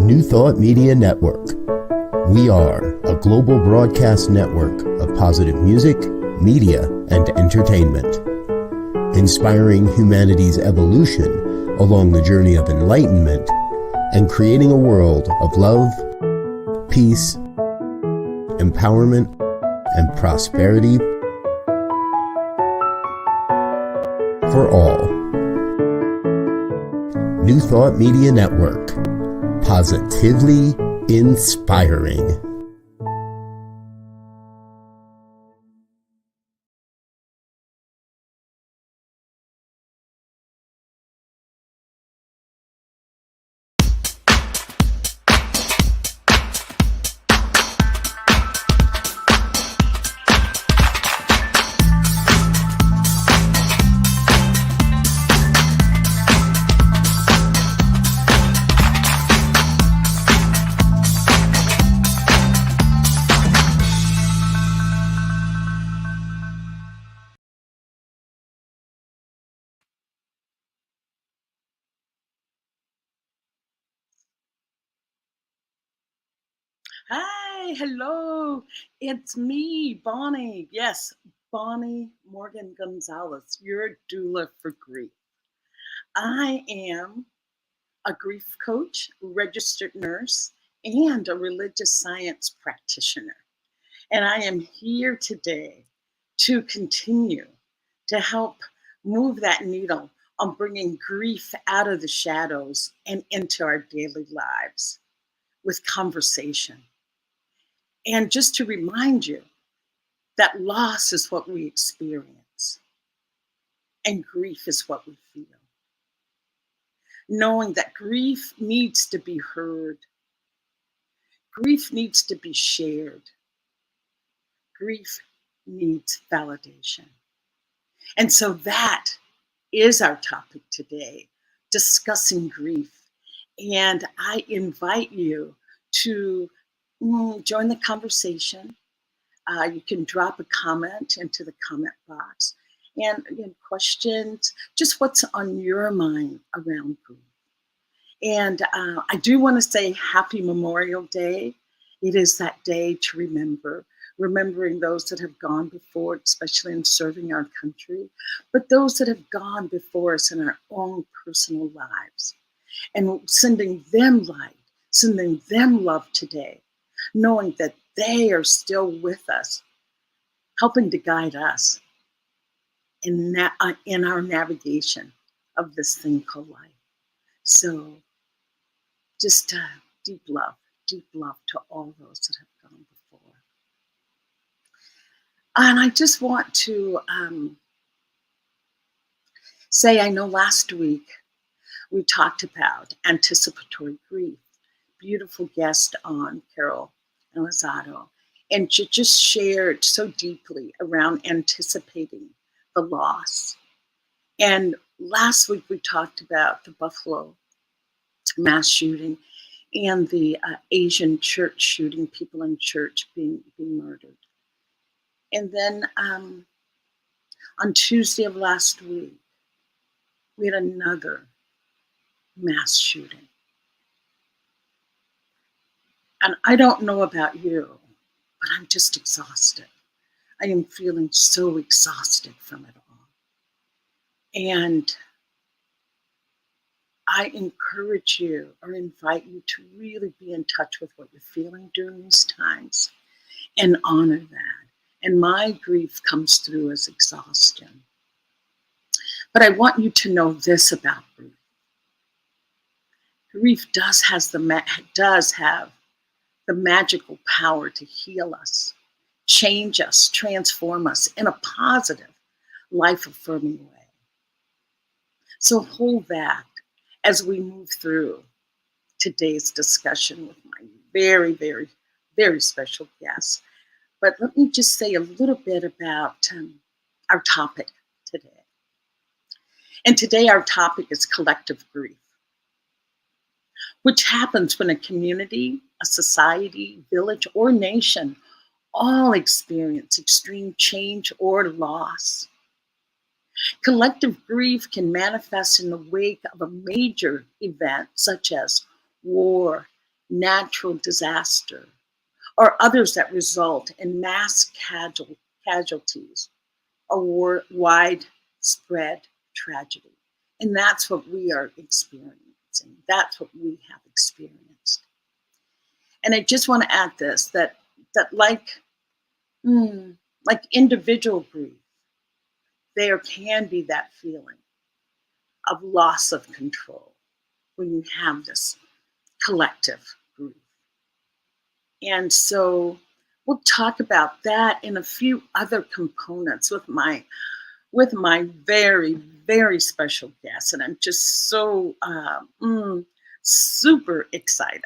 New Thought Media Network. We are a global broadcast network of positive music, media, and entertainment, inspiring humanity's evolution along the journey of enlightenment and creating a world of love, peace, empowerment, and prosperity for all. New Thought Media Network. Positively inspiring. Hi, hello. It's me, Bonnie. Yes, Bonnie Morgan Gonzalez, your doula for grief. I am a grief coach, registered nurse, and a religious science practitioner. And I am here today to continue to help move that needle on bringing grief out of the shadows and into our daily lives with conversation. And just to remind you that loss is what we experience and grief is what we feel. Knowing that grief needs to be heard, grief needs to be shared, grief needs validation. And so that is our topic today, discussing grief. And I invite you to join the conversation. You can drop a comment into the comment box and again, questions, just what's on your mind around grief. And I do want to say Happy Memorial Day. It is that day to remembering those that have gone before, especially in serving our country, but those that have gone before us in our own personal lives, and sending them light, sending them love today, knowing that they are still with us, helping to guide us in our navigation of this thing called life. So just deep love to all those that have gone before. And I just want to say, I know last week we talked about anticipatory grief. Beautiful guest on, Carol Elizondo, and she just shared so deeply around anticipating the loss. And last week we talked about the Buffalo mass shooting and the Asian church shooting, people in church being murdered. And then on Tuesday of last week, we had another mass shooting. And I don't know about you, but I'm just exhausted. I am feeling so exhausted from it all. And I encourage you or invite you to really be in touch with what you're feeling during these times and honor that. And my grief comes through as exhaustion. But I want you to know this about grief. Grief does have the magical power to heal us, change us, transform us in a positive, life-affirming way. So hold that as we move through today's discussion with my very, very, very special guest. But let me just say a little bit about our topic today. And today our topic is collective grief, which happens when a community, a society, village, or nation all experience extreme change or loss. Collective grief can manifest in the wake of a major event such as war, natural disaster, or others that result in mass casualties or widespread tragedy. And that's what we are experiencing. That's what we have experienced. And I just want to add this that like individual grief, there can be that feeling of loss of control when you have this collective grief. And so we'll talk about that and a few other components with my very, very special guest. And I'm just so super excited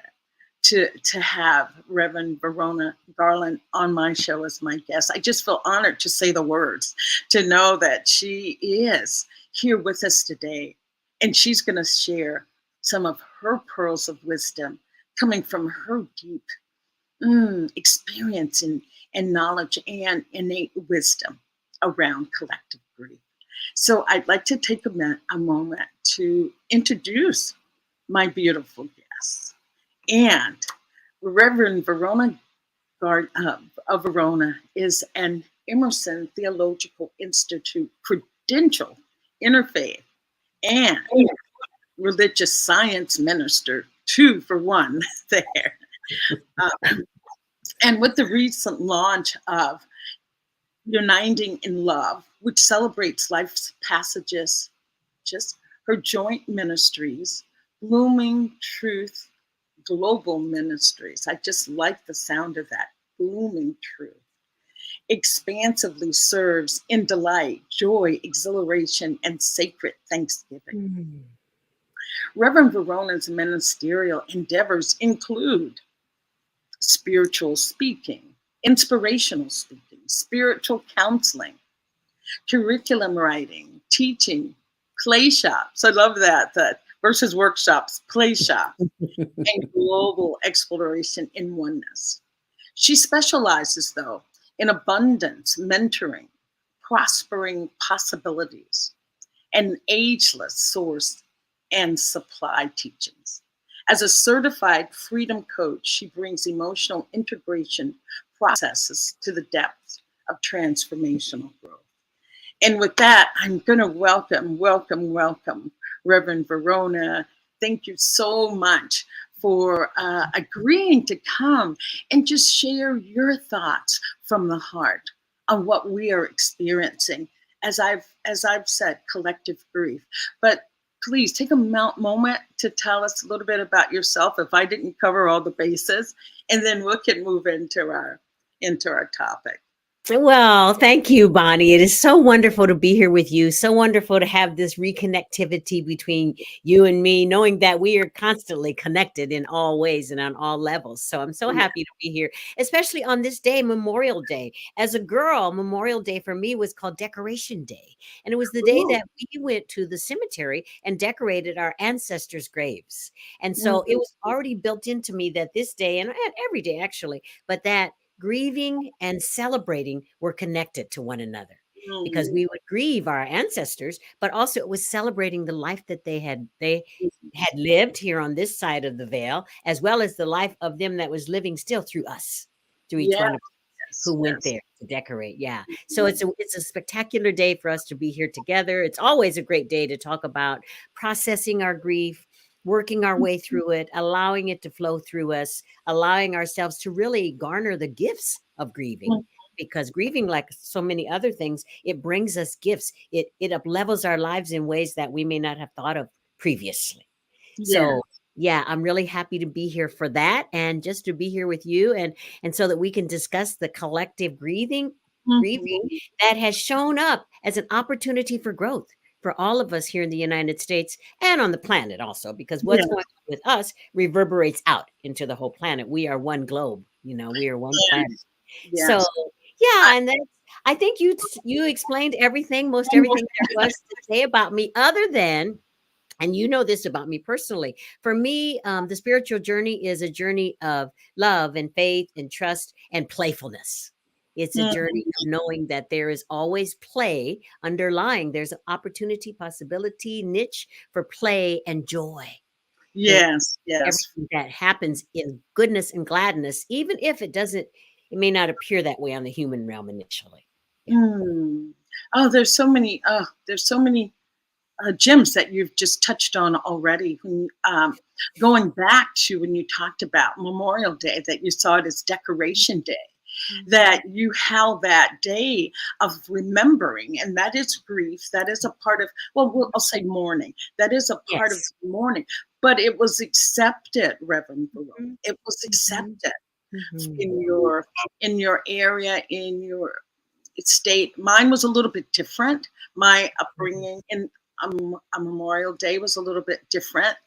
to have Reverend Verona Garland on my show as my guest. I just feel honored to say the words, to know that she is here with us today. And she's going to share some of her pearls of wisdom coming from her deep experience and knowledge and innate wisdom around collective grief. So I'd like to take a moment to introduce my beautiful guests. And Reverend Verona of Verona is an Emerson Theological Institute credential interfaith and religious science minister, 2 for 1 there. And with the recent launch of Uniting in Love, which celebrates life's passages, just her joint ministries, Blooming Truth Global Ministries. I just like the sound of that, Blooming Truth. Expansively serves in delight, joy, exhilaration, and sacred thanksgiving. Reverend Verona's ministerial endeavors include spiritual speaking, inspirational speaking, spiritual counseling, curriculum writing, teaching, play shops. I love that versus workshops, play shops, and global exploration in oneness. She specializes, though, in abundance, mentoring, prospering possibilities, and ageless source and supply teachings. As a certified freedom coach, she brings emotional integration processes to the depths of transformational growth. And with that, I'm going to welcome Reverend Verona. Thank you so much for agreeing to come and just share your thoughts from the heart on what we are experiencing. As I've said, collective grief. But please take a moment to tell us a little bit about yourself, if I didn't cover all the bases, and then we can move into our topic. Well, thank you, Bonnie. It is so wonderful to be here with you. So wonderful to have this reconnectivity between you and me, knowing that we are constantly connected in all ways and on all levels. So I'm so happy to be here, especially on this day, Memorial Day. As a girl, Memorial Day for me was called Decoration Day. And it was the day that we went to the cemetery and decorated our ancestors' graves. And so it was already built into me that this day, and every day actually, but that grieving and celebrating were connected to one another because we would grieve our ancestors, but also it was celebrating the life that they had lived here on this side of the veil, as well as the life of them that was living still through us, through each one of us who went there to decorate. Yeah. So it's a spectacular day for us to be here together. It's always a great day to talk about processing our grief, working our way through it, allowing it to flow through us, allowing ourselves to really garner the gifts of grieving. Because grieving, like so many other things, it brings us gifts. It up-levels our lives in ways that we may not have thought of previously. So yeah, I'm really happy to be here for that, and just to be here with you, and so that we can discuss the collective grieving that has shown up as an opportunity for growth for all of us here in the United States and on the planet also, because what's going on with us reverberates out into the whole planet. We are one globe, we are one planet. So yeah, and I think you explained everything, most everything there was to say about me, other than, and you know this about me personally, for me, the spiritual journey is a journey of love and faith and trust and playfulness. It's a journey of knowing that there is always play underlying. There's an opportunity, possibility, niche for play and joy. Yes, yes. Everything that happens in goodness and gladness, even if it may not appear that way on the human realm initially. Yeah. Mm. Oh, there's so many gems that you've just touched on already. Going back to when you talked about Memorial Day, that you saw it as Decoration Day, that you held that day of remembering, and that is grief. That is a part of, I'll say mourning. That is a part of Yes. mourning, but it was accepted, Reverend Verona. Mhm, It was mhm, accepted mhm. in your area, in your state. Mine was a little bit different. My upbringing in a Memorial Day was a little bit different.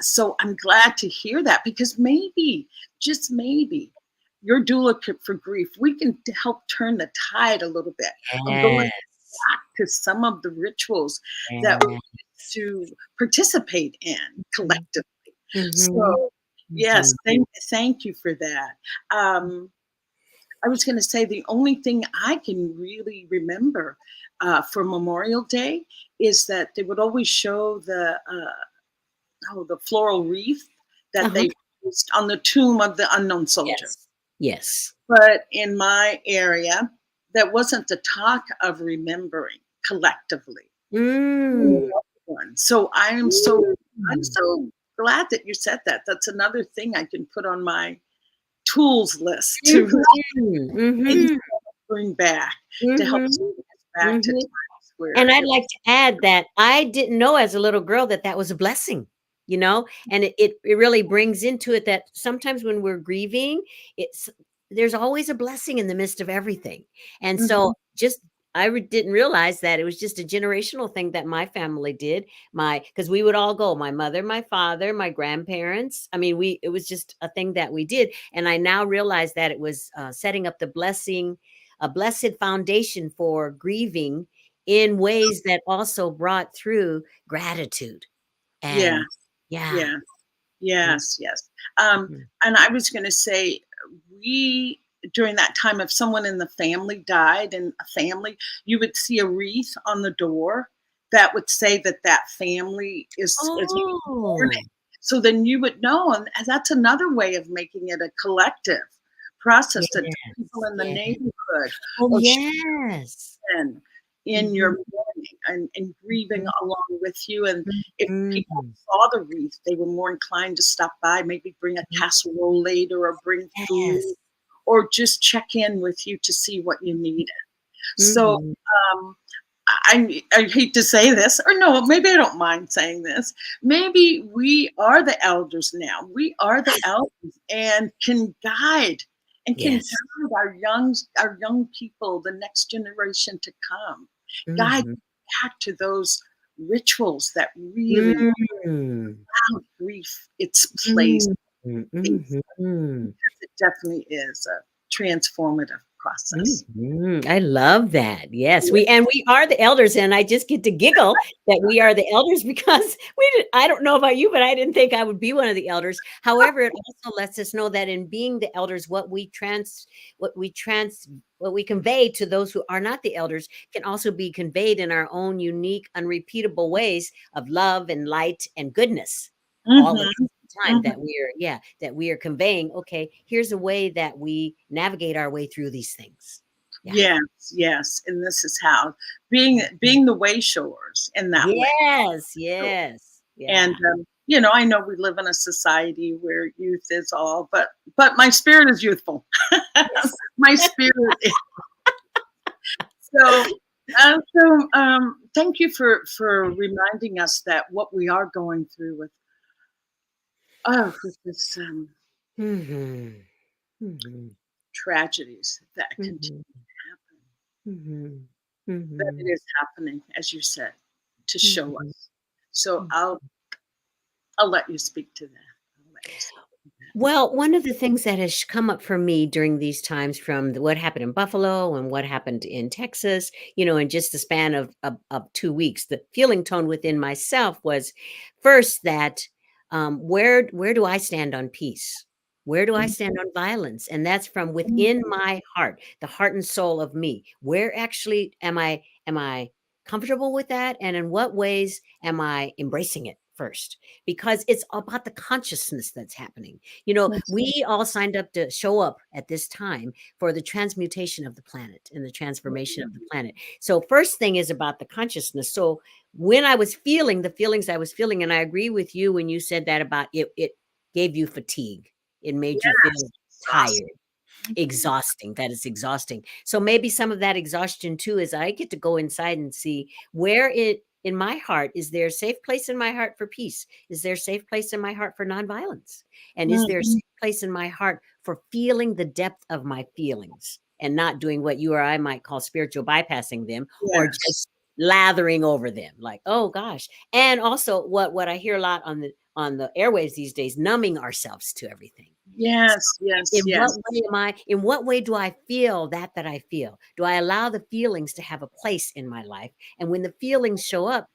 So I'm glad to hear that, because maybe, just maybe, your doula for grief, we can help turn the tide a little bit of going Yes. back to some of the rituals that we Yes. used to participate in Mhm, collectively. mhm, So yes, mhm. thank you for that. Um, I was going to say the only thing I can really remember for Memorial Day is that they would always show the floral wreath that Uh-huh. they used on the tomb of the unknown soldier. Yes. Yes. But in my area, that wasn't the talk of remembering collectively. Mm. So I'm Mm. so glad that you said that. That's another thing I can put on my tools list to Mhm, mhm, bring back, to help mhm, bring us back to mhm. times where And I'd it like to add that I didn't know as a little girl that that was a blessing, you know? And it really brings into it that sometimes when we're grieving, it's there's always a blessing in the midst of everything. And mhm, so just didn't realize that it was just a generational thing that my family did. Because we would all go, my mother, my father, my grandparents. I mean, it was just a thing that we did. And I now realize that it was setting up a blessed foundation for grieving in ways that also brought through gratitude. yeah, And yeah. yeah, Mhm, yes. Um, mhm. and I was gonna say, we during that time, if someone in the family died in a family, you would see a wreath on the door that would say that that family is Oh, mourning. So then you would know, and that's another way of making it a collective process, that people yes, in the yes. neighborhood Oh, or yes. in your Mhm, mourning and grieving mhm, along with you. And if people mhm. saw the wreath, they were more inclined to stop by, maybe bring a casserole later or bring food Yes. or just check in with you to see what you needed. So Mhm. um, I hate to say this, or no, maybe I don't mind saying this. Maybe we are the elders now. We are the elders and can guide and can Yes. guide our young people, the next generation to come. Guide Mhm. back to those rituals that really Mm. allow grief its place. Mhm. Because Mhm. it definitely is a transformative process. Mhm. I love that. Yes, we are the elders, and I just get to giggle that we are the elders because I don't know about you, but I didn't think I would be one of the elders. However, it also lets us know that in being the elders, what we trans what we convey to those who are not the elders can also be conveyed in our own unique, unrepeatable ways of love and light and goodness all at Mhm, the same time mhm. that we are conveying, okay, here's a way that we navigate our way through these things. Yeah. Yes, yes, and this is how being the way showers in that way. Yes, So, yes. and Yeah. I know we live in a society where youth is all, but my spirit is youthful. Yes. My spirit is so. Thank you for reminding us that what we are going through with this Mhm. Mhm. tragedies that continue Mhm. to happen, Mhm. that it Mhm. is happening, as you said, to show Mhm. us. So Mhm. I'll let you speak to that. I'll let you speak to that. Well, one of the things that has come up for me during these times from what happened in Buffalo and what happened in Texas, in just the span of 2 weeks, the feeling tone within myself was first that where do I stand on peace? Where do I Mhm, stand on violence? And that's from mhm, within my heart, the heart and soul of me. Where actually am I comfortable with that? And in what ways am I embracing it first, because it's about the consciousness that's happening. You know, we all signed up to show up at this time for the transmutation of the planet and the transformation of the planet. So first thing is about the consciousness. So when I was feeling the feelings I was feeling, and I agree with you when you said that about it gave you fatigue. It made you feel tired. Exhausting. That is exhausting. So maybe some of that exhaustion too is I get to go inside and see where it in my heart, is there a safe place in my heart for peace? Is there a safe place in my heart for nonviolence? And is there a safe place in my heart for feeling the depth of my feelings and not doing what you or I might call spiritual bypassing them, or just lathering over them like, oh gosh. And also what I hear a lot on the airwaves these days, numbing ourselves to everything. Yes, So yes, in yes. what way do I feel that I feel? Do I allow the feelings to have a place in my life? And when the feelings show up,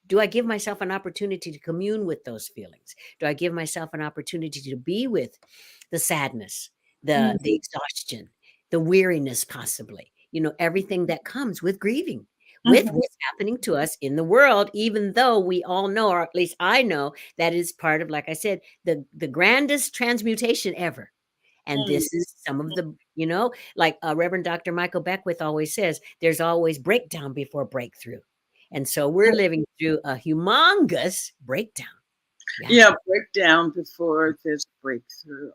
do I give myself an opportunity to commune with those feelings? Do I give myself an opportunity to be with the sadness, the exhaustion, the weariness, possibly, you know, everything that comes with grieving, with what's happening to us in the world, even though we all know, or at least I know, that is part of, like I said, the grandest transmutation ever. And this is some of the, you know, like Reverend Dr. Michael Beckwith always says, there's always breakdown before breakthrough. And so we're living through a humongous breakdown. Yeah, breakdown before this breakthrough.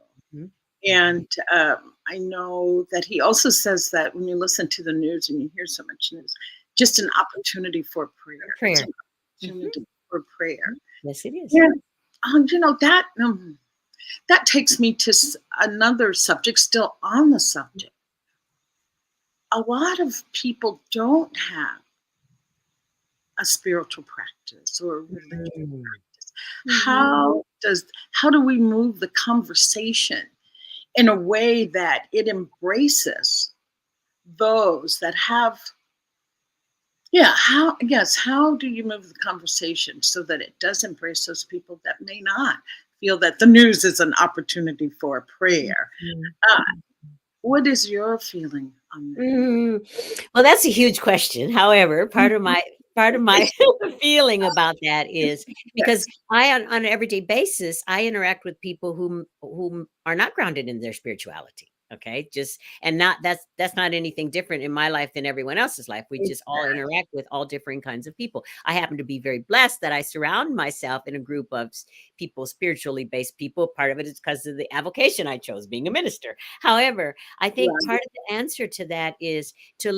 And I know that he also says that when you listen to the news and you hear so much news, just an opportunity for prayer. It's an opportunity for prayer. Yes, it is. Yeah. You know, that takes me to another subject, still on the subject. A lot of people don't have a spiritual practice or a religious practice. How do we move the conversation in a way that it embraces those that have, how do you move the conversation so that it does embrace those people that may not feel that the news is an opportunity for prayer? What is your feeling on that? Well, that's a huge question. However, part of my feeling about that is because I, on an everyday basis, I interact with people whom are not grounded in their spirituality. Okay, and that's not anything different in my life than everyone else's life. We just all interact with all different kinds of people. I happen to be very blessed that I surround myself in a group of people, spiritually based people. Part of it is because of the avocation I chose, being a minister. However, I think part of the answer to that is to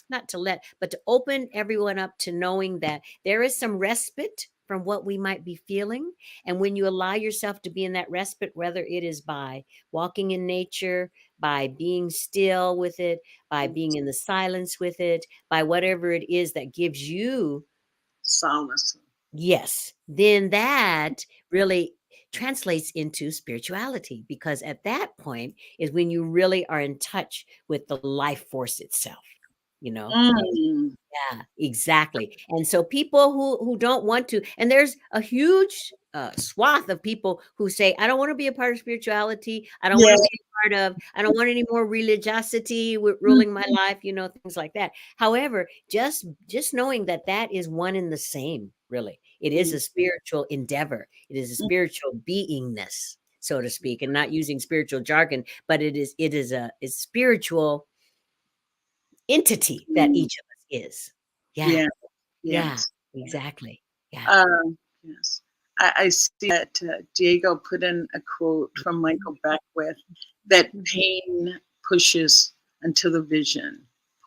but to open everyone up to knowing that there is some respite from what we might be feeling. And when you allow yourself to be in that respite, whether it is by walking in nature, by being still with it, by being in the silence with it, by whatever it is that gives you solace. Yes, then that really translates into spirituality, because at that point is when you really are in touch with the life force itself, you know? Yeah, exactly. And so people who don't want to, and there's a huge swath of people who say, I don't want to be a part of spirituality. I don't want to be a part of, I don't want any more religiosity ruling my life, you know, things like that. However, just knowing that that is one and the same, really. It is a spiritual endeavor. It is a spiritual beingness, so to speak, and not using spiritual jargon, but it is a spiritual entity that each of us is. Yeah, exactly. Yeah. Yes. I see that Diego put in a quote from Michael Beckwith that pain pushes until the vision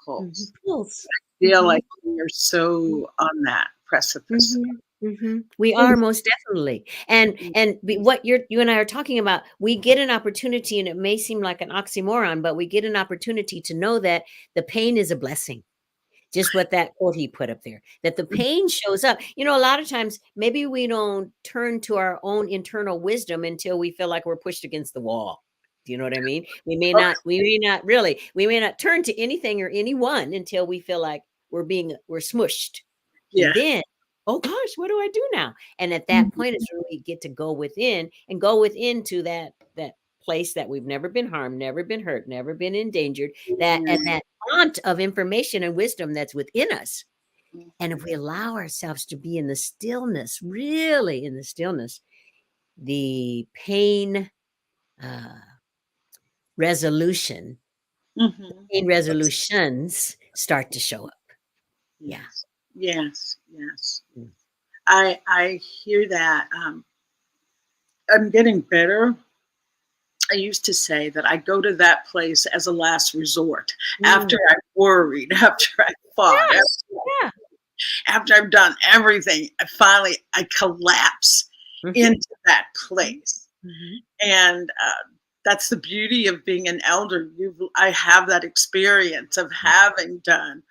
pulls. I feel like we are so on that precipice. We are, most definitely. And what you and I are talking about, we get an opportunity, and it may seem like an oxymoron, but we get an opportunity to know that the pain is a blessing. Just what that quote he put up there, that the pain shows up. You know, a lot of times maybe we don't turn to our own internal wisdom until we feel like we're pushed against the wall. Do you know what I mean? We may not turn to anything or anyone until we feel like we're smushed. And then, oh gosh, what do I do now? And at that point is when we get to go within to that place that we've never been harmed, never been hurt, never been endangered, and that font of information and wisdom that's within us And if we allow ourselves to be in the stillness, really in the stillness, the pain resolution, Mm-hmm. pain resolutions start to show up. Yeah. Yes. Yes. Yes. Mm. I hear that. I'm getting better. I used to say that I go to that place as a last resort Mm. after I've worried, after I fought, Yeah. Yeah. after I've done everything. I collapse Mhm. into that place. Mhm. And that's the beauty of being an elder. I have that experience of having done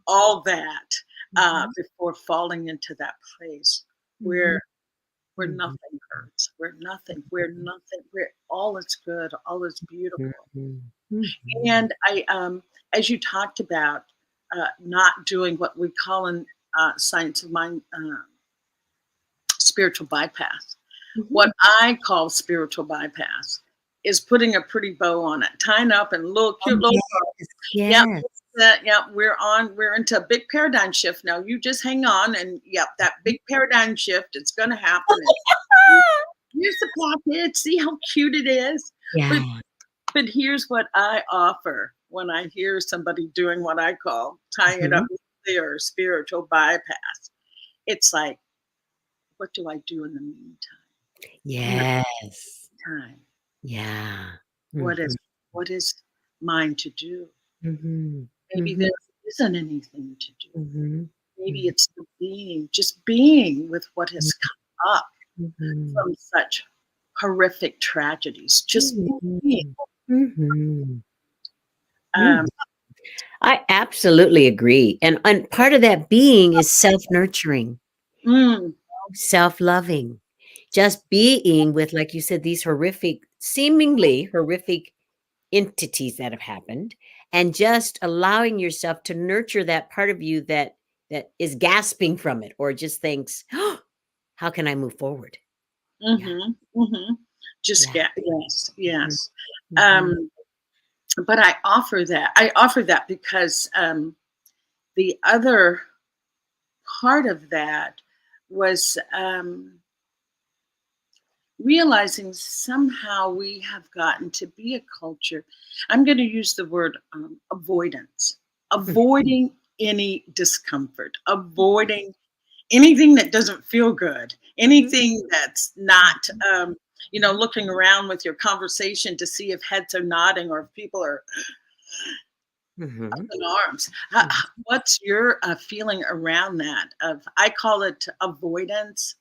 all that Mhm. before falling into that place Mhm. where Mhm. nothing hurts, where nothing, where all is good, all is beautiful. Mhm. Mhm. And as you talked about, not doing what we call in science of mind spiritual bypass. Mhm. What I call spiritual bypass is putting a pretty bow on it, tying up in little Oh, cute little bow. yes. Yep, Yes. yep. We're into a big paradigm shift now. You just hang on, and yep, that big paradigm shift, it's going to happen. And here's the package. See how cute it is. But Yeah. but here's what I offer when I hear somebody doing what I call tying it up Mhm. with their spiritual bypass. It's like, what do I do in the meantime? In the Yes. meantime, Yeah. what Mhm. is what is mine to do? Mhm. Maybe there Mhm. isn't anything to do. Mhm. Maybe Mhm. it's the being, just being with what has come up Mhm. from such horrific tragedies. Just being. Mhm. Mhm. Um, Mhm. I absolutely agree. And part of that being is self-nurturing, mm, self-loving, just being with, like you said, these horrific, seemingly horrific entities that have happened, and just allowing yourself to nurture that part of you that is gasping from it or just thinks, "Oh, how can I move forward?" Yeah. just Yeah. get yes, Mhm. yes. Mhm. Um, but I offer that. I offer that because the other part of that was realizing somehow we have gotten to be a culture. I'm going to use the word avoidance, avoiding any discomfort, avoiding anything that doesn't feel good, Mhm. anything that's not, looking around with your conversation to see if heads are nodding or if people are up Mhm. in arms. What's your feeling around that? I call it avoidance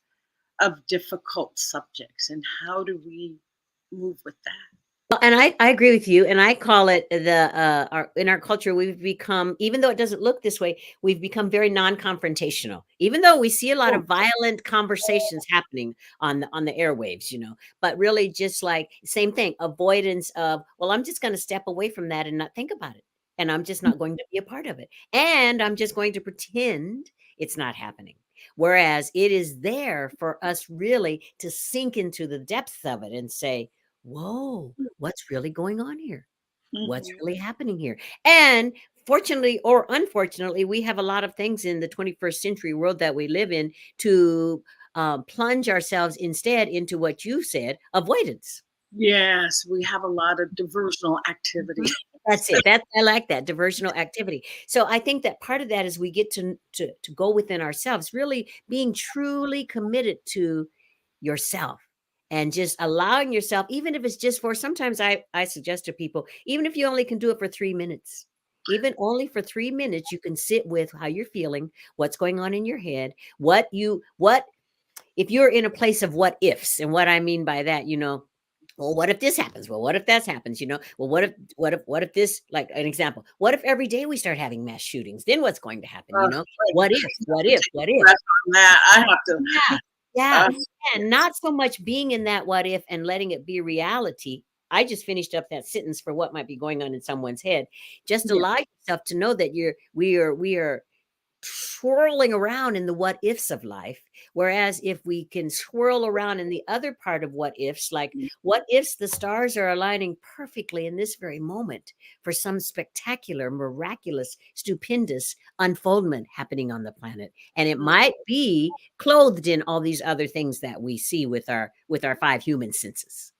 of difficult subjects, and how do we move with that? Well, and I agree with you, and I call it our in our culture, we've become, even though it doesn't look this way, we've become very non-confrontational. Even though we see a lot Oh, of violent conversations happening on the airwaves, but really just like same thing, avoidance of, well, I'm just gonna step away from that and not think about it. And I'm just not going to be a part of it. And I'm just going to pretend it's not happening. Whereas it is there for us really to sink into the depths of it and say, whoa, what's really going on here? What's mhm. really happening here? And fortunately or unfortunately, we have a lot of things in the 21st century world that we live in to plunge ourselves instead into what you said, avoidance. Yes, we have a lot of diversional activity. Mhm. That's it. That I like that diversional activity. So I think that part of that is we get to go within ourselves, really being truly committed to yourself and just allowing yourself, even if it's just for, sometimes I suggest to people, even if you only can do it for 3 minutes, even only for 3 minutes, you can sit with how you're feeling, what's going on in your head, what if you're in a place of what ifs. And what I mean by that, well, what if this happens? Well, what if that happens? Well, what if this, like an example, what if every day we start having mass shootings? Then what's going to happen? Right. What if, I what have to if, take what a if? breath on that. I have to. Yeah. Yeah. Uh, And yes. not so much being in that what if and letting it be reality. I just finished up that sentence for what might be going on in someone's head. Just Yeah. allow yourself to know that we are swirling around in the what ifs of life. Whereas if we can swirl around in the other part of what ifs, like what ifs the stars are aligning perfectly in this very moment for some spectacular, miraculous, stupendous unfoldment happening on the planet. And it might be clothed in all these other things that we see with our five human senses.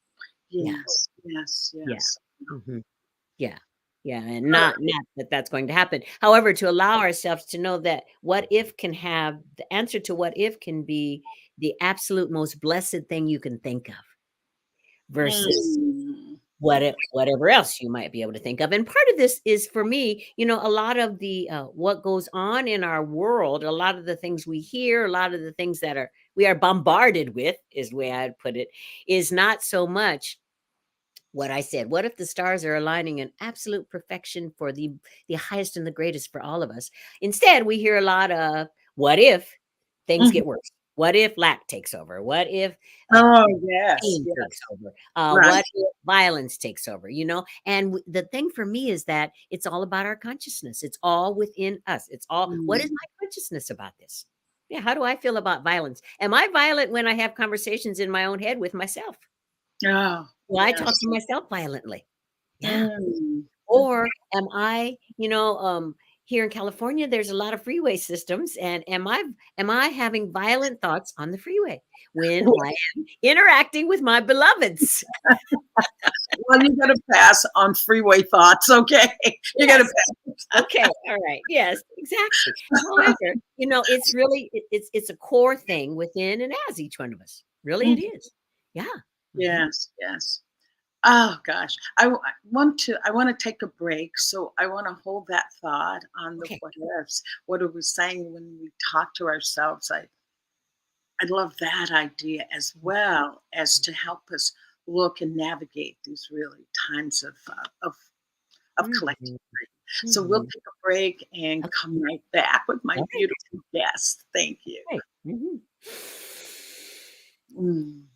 Yes, yes, Yeah. yes. Mhm. Yeah. Yeah. And not that that's going to happen. However, to allow ourselves to know that what if can have the answer to what if can be the absolute most blessed thing you can think of versus Mm. whatever else you might be able to think of. And part of this is for me, a lot of the what goes on in our world, a lot of the things we hear, a lot of the things that we are bombarded with, is the way I'd put it, is not so much what I said. What if the stars are aligning in absolute perfection for the highest and the greatest for all of us? Instead, we hear a lot of what if things Mhm. get worse? What if lack takes over? What if Oh, yes, pain takes yes. over? Right. What if violence takes over? And the thing for me is that it's all about our consciousness. It's all within us. It's all, what is Mm. my consciousness about this? Yeah, how do I feel about violence? Am I violent when I have conversations in my own head with myself? Oh, Well, I talk yes. to myself violently. Yeah. Mm. Or am I, here in California, there's a lot of freeway systems, and am I having violent thoughts on the freeway when I am interacting with my beloveds? Well, you gotta pass on freeway thoughts, okay? You gotta Yes. pass. Okay. All right. Yes, exactly. However, it's really it's a core thing within and as each one of us. Really, it Mm. is. Yeah. Mhm. Yes, yes. Oh gosh, I want to take a break, so I want to hold that thought on the Okay. what ifs. What are we saying when we talk to ourselves? I love that idea as well as to help us look and navigate these really times of collective Mhm. grief. So we'll Mhm. take a break and Okay. come right back with my All right. beautiful guest. Thank you. Right. Mhm. Mm.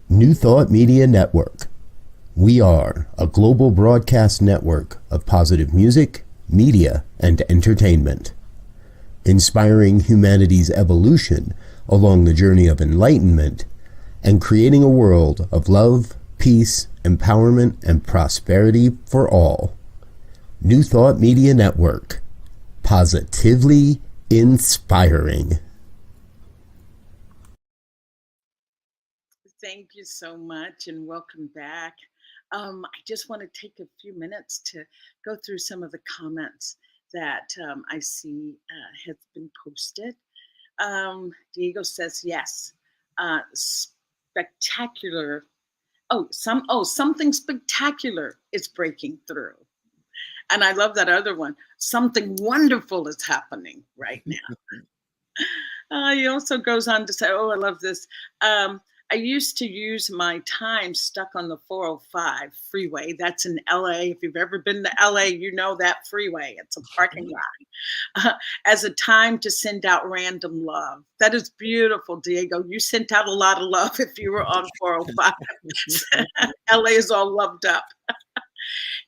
New Thought Media Network. We are a global broadcast network of positive music, media, and entertainment, inspiring humanity's evolution along the journey of enlightenment and creating a world of love, peace, empowerment, and prosperity for all. New Thought Media Network. Positively inspiring. Thank you so much and welcome back. I just want to take a few minutes to go through some of the comments that I see has been posted. Diego says yes. Spectacular. Something spectacular is breaking through. And I love that other one. Something wonderful is happening right now. He also goes on to say, oh, I love this. I used to use my time stuck on the 405 freeway. That's in LA. If you've ever been to LA, you know that freeway. It's a parking lot. As a time to send out random love. That is beautiful, Diego. You sent out a lot of love if you were on 405. LA is all loved up.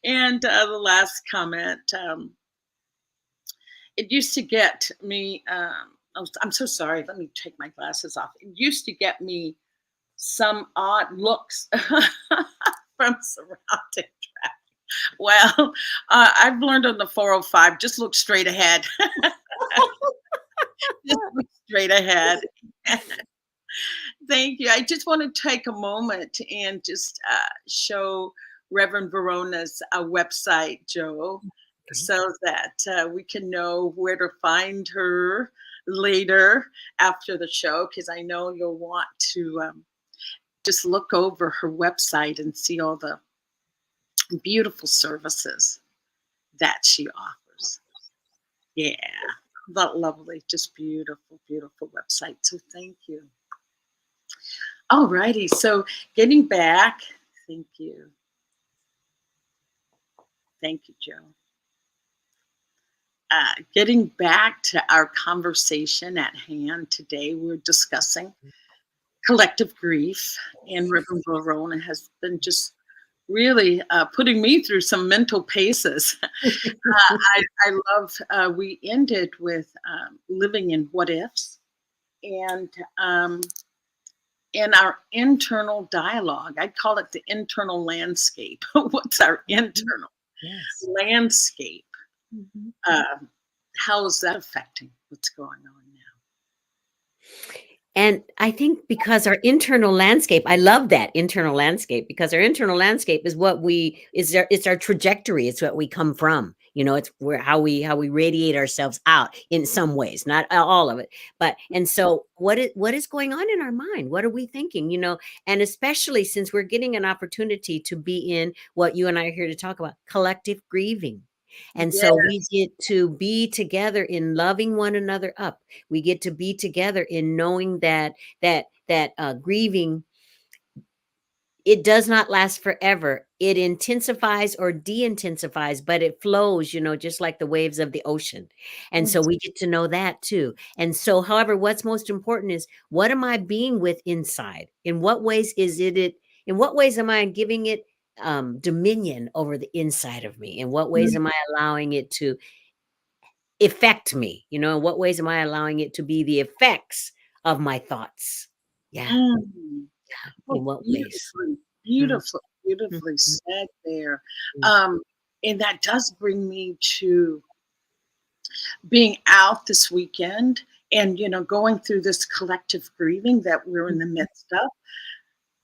And the last comment, it used to get me Oh, I'm so sorry. Let me take my glasses off. It used to get me some odd looks from surrounding traffic. Well, I've learned on the 405, just look straight ahead. Just look straight ahead. Thank you. I just want to take a moment and just show Reverend Verona's website, Joe, Okay. so that we can know where to find her later after the show, because I know you'll want to just look over her website and see all the beautiful services that she offers. Yeah, that lovely, just beautiful, beautiful website. So thank you. All righty. So getting back, thank you. Thank you, Joe. Getting back to our conversation at hand today, we're discussing collective grief, and Reverend Verona has been just really putting me through some mental paces. I love, we ended with living in what ifs, and in our internal dialogue. I call it the internal landscape. What's our internal Yes. landscape? Mhm. How is that affecting what's going on now? And I think because our internal landscape, I love that internal landscape, because our internal landscape is what we is our it's our trajectory. It's what we come from. It's where how we radiate ourselves out in some ways, not all of it. But and so what is going on in our mind? What are we thinking? And especially since we're getting an opportunity to be in what you and I are here to talk about, collective grieving. And Yeah. so we get to be together in loving one another up. We get to be together in knowing that grieving, it does not last forever. It intensifies or de-intensifies, but it flows, just like the waves of the ocean. And so we get to know that too. And so, however, what's most important is, what am I being with inside? In what ways in what ways am I giving it dominion over the inside of me? In what ways am I allowing it to affect me? In what ways am I allowing it to be the effects of my thoughts? Yeah. Mm. Oh, In what ways? beautifully, Mm, beautifully mhm, said there. mm, Um, and that does bring me to being out this weekend and, going through this collective grieving that we're in the mhm, midst of.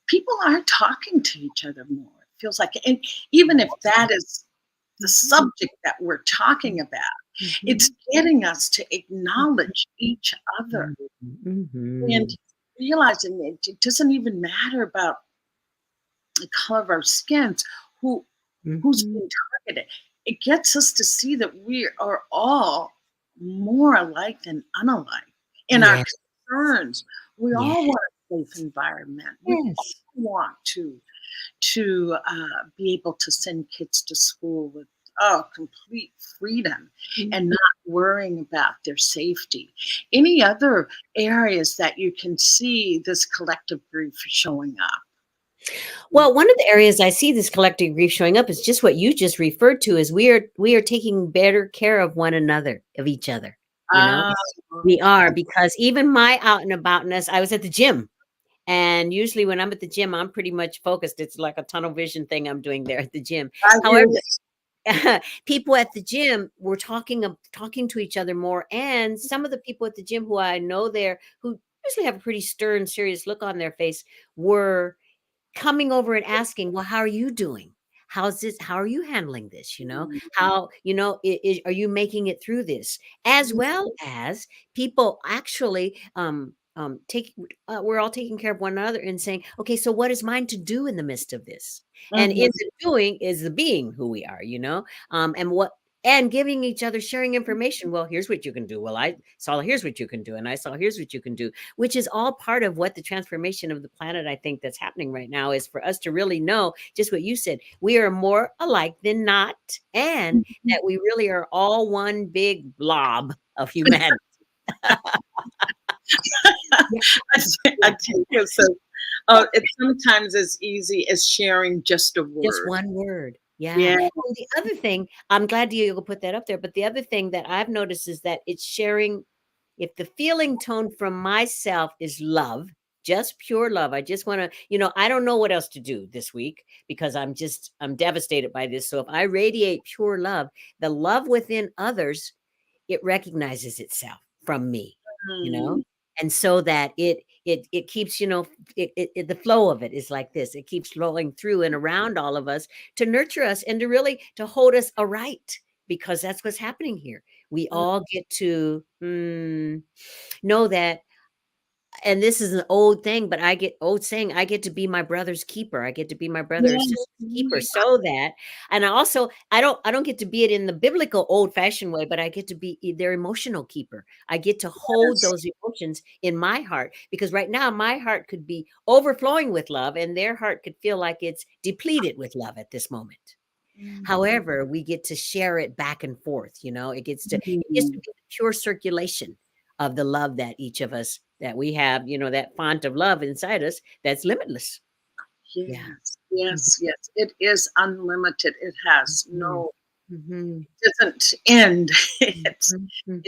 People are talking to each other more. It feels like, and even if that is the mhm, subject that we're talking about, it's mhm, getting us to mhm, acknowledge each other mhm, and mhm. realizing it doesn't even matter about the color of our skins, who's Mhm. being targeted. It gets us to see that we are all more alike than unalike in our Yes, concerns. We yes, all want a safe environment. We all yes. want to be able to send kids to school with complete freedom and Mhm. not worrying about their safety. Any other areas that you can see this collective grief showing up? Well, one of the areas I see this collective grief showing up is just what you just referred to, is we are taking better care of one another, of each other, you know? Ah, We are, because even my out and aboutness, I was at the gym. And usually when I'm at the gym, I'm pretty much focused. It's like a tunnel vision thing I'm doing there at the gym. I hear However, you. people at the gym were talking to each other more, and some of the people at the gym who I know there, who usually have a pretty stern, serious look on their face, were coming over and asking, "Well, how are you doing? How's this? How are you handling this? How, are you making it through this?" As well as people actually we're all taking care of one another and saying, "Okay, so what is mine to do in the midst of this?" And Mhm. in the doing is the being who we are, and giving each other, sharing information. Well, here's what you can do. Well, I saw here's what you can do, and I saw here's what you can do, which is all part of what the transformation of the planet, I think, that's happening right now, is for us to really know just what you said. We are more alike than not, and that we really are all one big blob of humanity. Yeah, I yeah. tell you, so it sometimes as easy as sharing just a Just word. one word. Yeah. Yeah. And the other thing, I'm glad you put that up there, but the other thing that I've noticed is that it's sharing if the feeling tone from myself is love, just pure love, I just want to, I don't know what else to do this week because I'm devastated by this. So if I radiate pure love, the love within others, it recognizes itself from me, you know? Mm. And so that it keeps, the flow of it is like this. It keeps flowing through and around all of us to nurture us and to really to hold us aright, because that's what's happening here. We all get to know that, and this is an old thing, but old saying, I get to be my brother's keeper. I get to be my brother or Yes, sister's keeper, so that, and I don't get to be it in the biblical old fashioned way, but I get to be their emotional keeper. I get to hold yes. those emotions in my heart, because right now my heart could be overflowing with love and their heart could feel like it's depleted with love at this moment. However, we get to share it back and forth, it gets to be the pure circulation of the love that each of us that we have, that font of love inside us that's limitless. Yeah. Yes, yes, yes. It is unlimited. It has Mhm. no, Mhm. it doesn't end. Mhm. It's Mhm.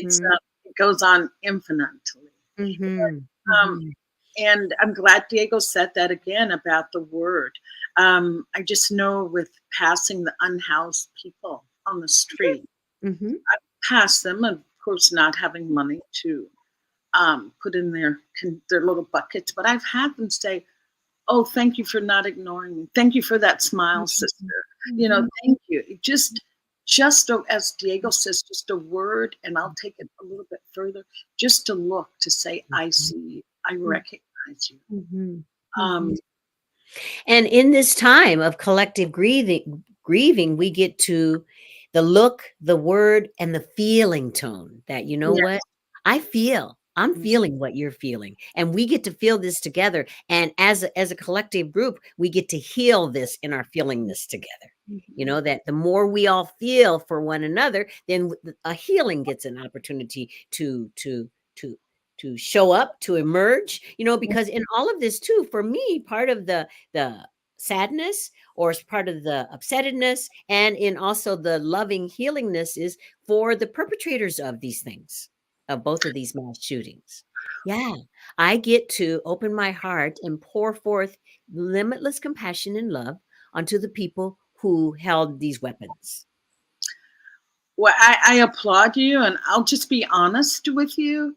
it goes on infinitely. Mhm. Um, Mhm. and I'm glad Diego said that again about the word. I just know with passing the unhoused people on the street, Mhm. pass them, and of course, not having money to put in their little buckets, but I've had them say, "Oh, thank you for not ignoring me. Thank you for that smile, sister. Mhm. Thank you." As Diego says, just a word, and I'll take it a little bit further. Just to look, to say, "I see you. I recognize you." Mhm. Um, Mhm. And in this time of collective grieving, we get to the look, the word, and the feeling tone that, you know yeah. what? I'm feeling what you're feeling. And we get to feel this together. And as a collective group, we get to heal this in our feelingness together. That the more we all feel for one another, then a healing gets an opportunity to show up, to emerge, because in all of this too, for me, part of the sadness or as part of the upsettedness and in also the loving healingness is for the perpetrators of these things, of both of these mass shootings. Yeah, I get to open my heart and pour forth limitless compassion and love onto the people who held these weapons. Well, I applaud you, and I'll just be honest with you.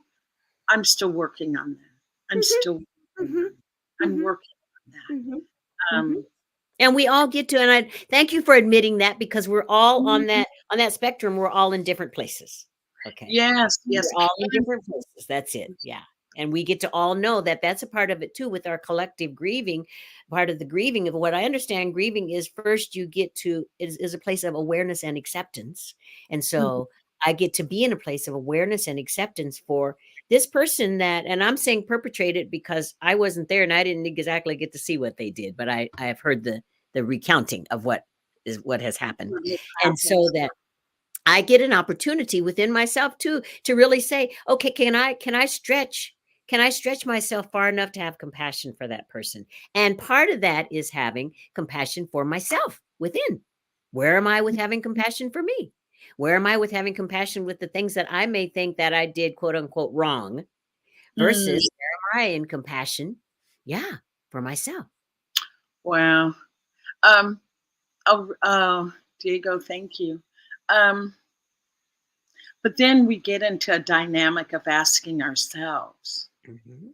I'm still working on that. I'm Mhm, still working mhm, on. I'm mhm, working on mhm, that. mhm. And we all get to, and I thank you for admitting that, because we're all on that spectrum. We're all in different places. Okay. Yes, We're yes. all in different places. That's it. Yeah. And we get to all know that that's a part of it too, with our collective grieving. Part of the grieving of what I understand grieving is, first you get to is a place of awareness and acceptance. And Mhm. so I get to be in a place of awareness and acceptance for this person that, and I'm saying perpetrated because I wasn't there and I didn't exactly get to see what they did, but I have heard the recounting of what has happened. It And so happens. that I get an opportunity within myself too to really say, okay, can I stretch myself far enough to have compassion for that person? And part of that is having compassion for myself within. Where am I with having compassion for me? Where am I with having compassion with the things that I may think that I did, quote unquote, wrong, Mm, versus where am I in compassion? Yeah, for myself. wow. Um, Diego, thank you. Um, but then we get into a dynamic of asking ourselves, Mhm,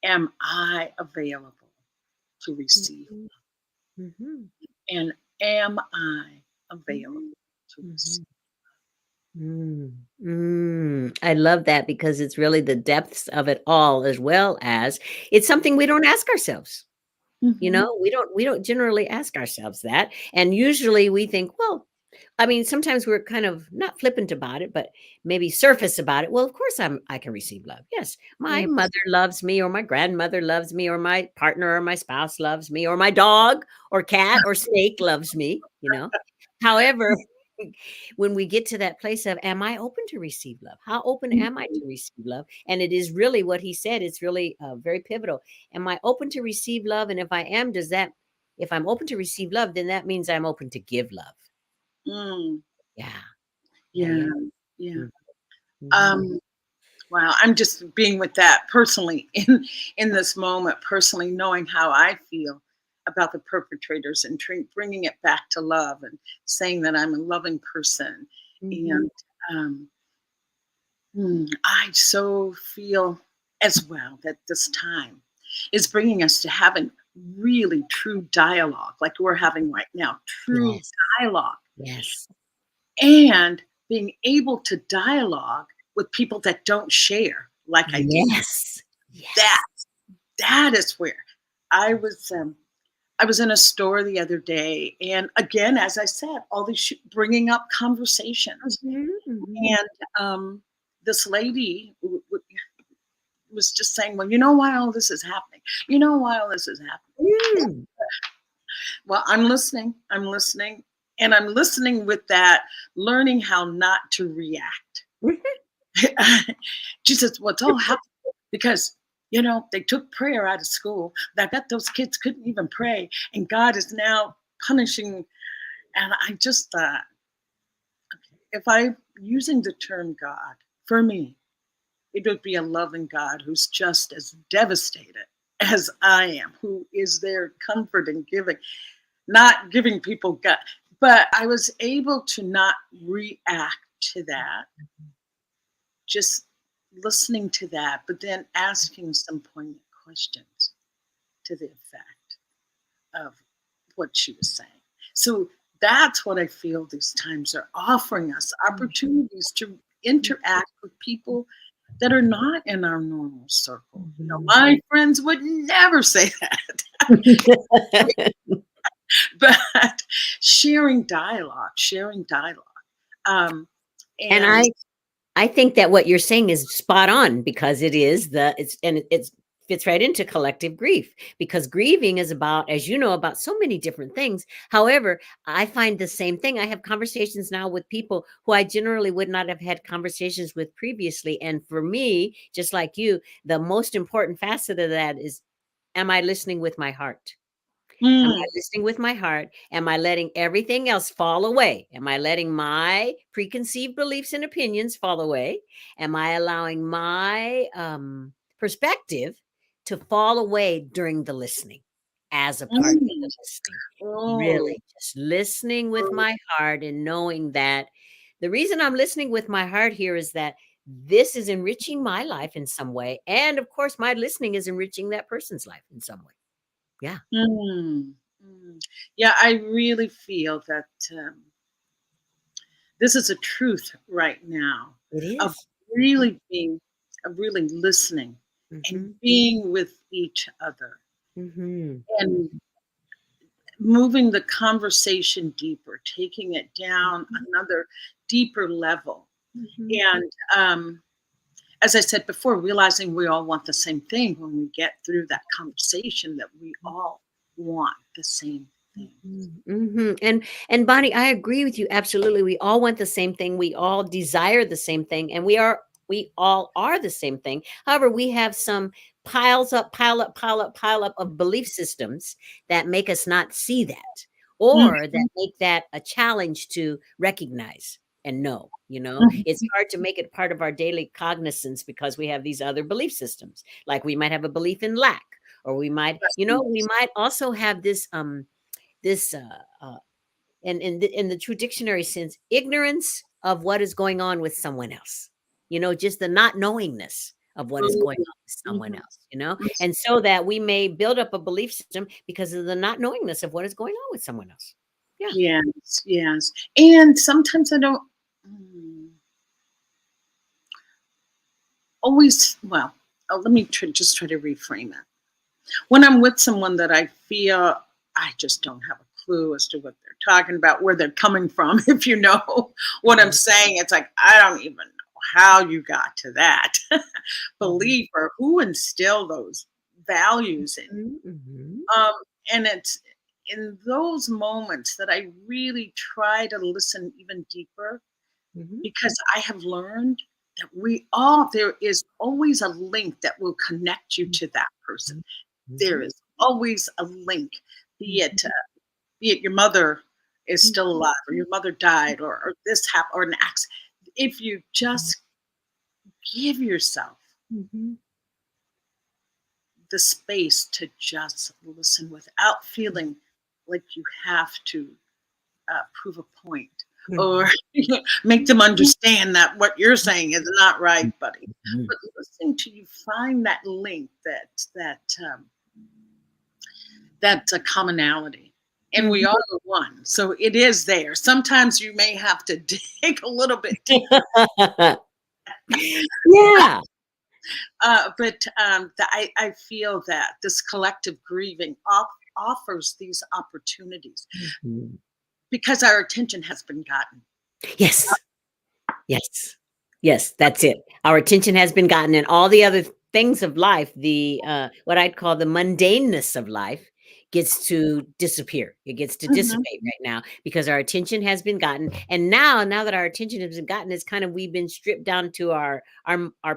am I available to receive? mhm, mhm, And am I available mhm, to receive? mhm. I love that, because it's really the depths of it all, as well as it's something we don't ask ourselves. Mhm. We don't generally ask ourselves that. And usually we think, well, I mean, sometimes we're kind of not flippant about it, but maybe surface about it. Well, of course I can receive love. Yes. My Yes. mother loves me, or my grandmother loves me, or my partner or my spouse loves me, or my dog or cat or snake loves me. However, when we get to that place of, am I open to receive love? How open am I to receive love? And it is really what he said. It's really very pivotal. Am I open to receive love? And if I am, if I'm open to receive love, then that means I'm open to give love. Mm, Yeah. Yeah. yeah. Yeah. Yeah. Mhm. Um, Wow, I'm just being with that personally in this moment, personally knowing how I feel about the perpetrators and bringing it back to love and saying that I'm a loving person. Mhm. And um, I so feel as well that this time is bringing us to having really true dialogue, like we're having right now, true Yes. dialogue, Yes. and being able to dialogue with people that don't share like I do. Yes. That Yes. that is where I was. I was in a store the other day, and again, as I said, all these bringing up conversations, Mhm, mhm. and this lady was just saying, "Well, you know why all this is happening? You know why all this is happening?" Mm. Well, I'm listening. I'm listening, and I'm listening with that, learning how not to react. Mhm. She says, "Well, it's all happening because." They took prayer out of school. I bet those kids couldn't even pray, and God is now punishing. And I just thought, if I'm using the term God, for me, it would be a loving God who's just as devastated as I am, who is there comforting, giving, not giving people God. But I was able to not react to that, just listening to that, but then asking some poignant questions to the effect of what she was saying. So that's what I feel these times are offering us opportunities to interact with people that are not in our normal circle. Mhm. My friends would never say that, but sharing dialogue. Um, And and I think that what you're saying is spot on because it's fits right into collective grief because grieving is about, as you know, about so many different things. However, I find the same thing. I have conversations now with people who I generally would not have had conversations with previously. And for me, just like you, the most important facet of that is, am I listening with my heart? Am I mm, listening with my heart? Am I letting everything else fall away? Am I letting my preconceived beliefs and opinions fall away? Am I allowing my perspective to fall away during the listening as a part of the mm, listening? oh, Really just listening with my heart and knowing that the reason I'm listening with my heart here is that this is enriching my life in some way. And of course, my listening is enriching that person's life in some way. Yeah, mm, mm. Yeah, I really feel that this is a truth right now it of is. really being, of really listening and Mhm, being with each other mhm, and moving the conversation deeper, taking it down mhm, another deeper level. mhm, And as I said before, realizing we all want the same thing when we get through that conversation, that we all want the same thing. mhm, mhm, and Bonnie, I agree with you absolutely. We all want the same thing. We all desire the same thing, and we all are the same thing. However, we have some pile up of belief systems that make us not see that, or that Mhm, make that a challenge to recognize and know. mhm. It's hard to make it part of our daily cognizance because we have these other belief systems. Like we might have a belief in lack, or we might also have this and in the true dictionary sense, ignorance of what is going on with someone else, just the not knowingness of what is going on with someone Mhm. else. And so that we may build up a belief system because of the not knowingness of what is going on with someone else. Yeah. Yes, yes. And sometimes I don't mm, always, well, let me just try to reframe it. When I'm with someone that I feel I just don't have a clue as to what they're talking about, where they're coming from, if you know what I'm Mhm, saying, it's like, I don't even know how you got to that mhm, belief or who instilled those values in mhm, mhm, you. And it's in those moments that I really try to listen even deeper mhm, because I have learned that there is always a link that will connect you to that person. There mhm, is always a link, be mhm, it uh, be it your mother is still mhm, alive or your mother died or this happened or an accident. If you just give yourself Mhm. the space to just listen without feeling like you have to prove a point or make them understand that what you're saying is not right, buddy. Mhm. But listening to you find that link, that's a commonality. And we Mhm. are one. So it is there. Sometimes you may have to dig a little bit deeper. Yeah. I feel that this collective grieving offers these opportunities Mhm. because our attention has been gotten. Yes. Yes. Yes, that's it. Our attention has been gotten, and all the other things of life, the what I'd call the mundaneness of life, gets to disappear. It gets to Mhm. dissipate right now because our attention has been gotten. And now that our attention has been gotten, it's kind of we've been stripped down to our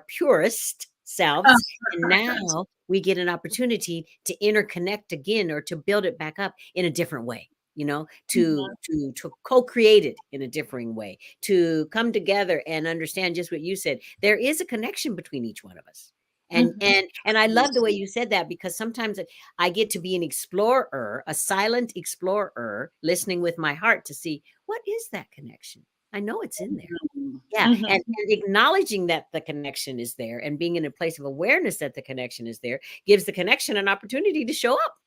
purest selves. And now we get an opportunity to interconnect again or to build it back up in a different way, to Mhm. co-create it in a differing way, to come together and understand just what you said. There is a connection between each one of us. And Mhm. and I love Yes. the way you said that, because sometimes I get to be an explorer, a silent explorer, listening with my heart to see what is that connection. I know it's in there. Mhm. Yeah. Mhm. And acknowledging that the connection is there and being in a place of awareness that the connection is there gives the connection an opportunity to show up.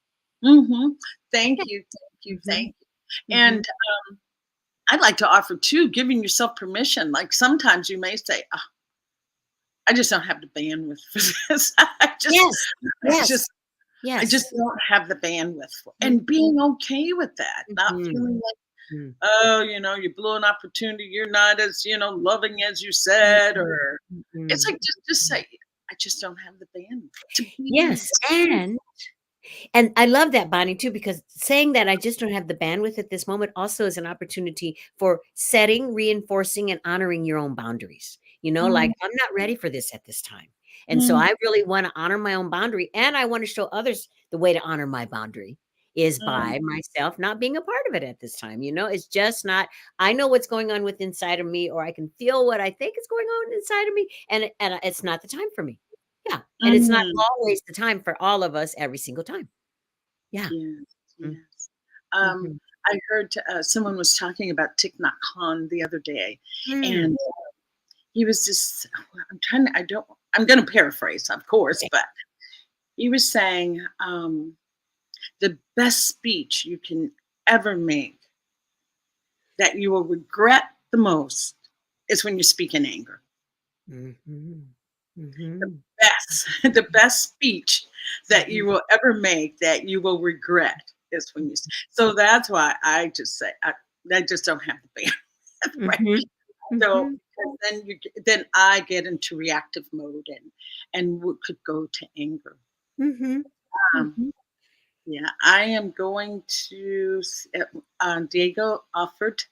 Mhm. Thank Yeah. you, thank you, Mhm. thank you. Mhm. And I'd like to offer too, giving yourself permission. Like sometimes you may say, "Oh, I just don't have the bandwidth for this. Yes. I Yes. just, I Yes. just don't have the bandwidth for." Mhm. And being okay with that, not Mhm. feeling like, Mm. oh, you blew an opportunity. You're not as, loving as you said, Mhm. or it's Mhm. like just say, I just don't have the bandwidth to be. Yes, and I love that, Bonnie, too, because saying that I just don't have the bandwidth at this moment also is an opportunity for setting, reinforcing, and honoring your own boundaries. Like, I'm not ready for this at this time. And so Mhm. I really want to honor my own boundary. And I want to show others the way to honor my boundary is Mhm. by myself not being a part of it at this time. It's just not, I know what's going on with inside of me, or I can feel what I think is going on inside of me. And it's not the time for me. Yeah. And it's not Mhm. always the time for all of us every single time. Yeah. Yes, Mm, yes. Um, mhm. I heard someone was talking about Thich Nhat Hanh the other day, Mm, and he was just. I'm going to paraphrase, of course, okay. but he was saying the best speech you can ever make that you will regret the most is when you speak in anger. Mhm. The Mhm. the best speech that Mhm. you will ever make that you will regret is when so that's why I just say I just don't have the bandwidth, right? Mhm. So Mhm. because then I get into reactive mode and could go to anger. Mhm. Um, Mhm. yeah, I am going to. Diego offered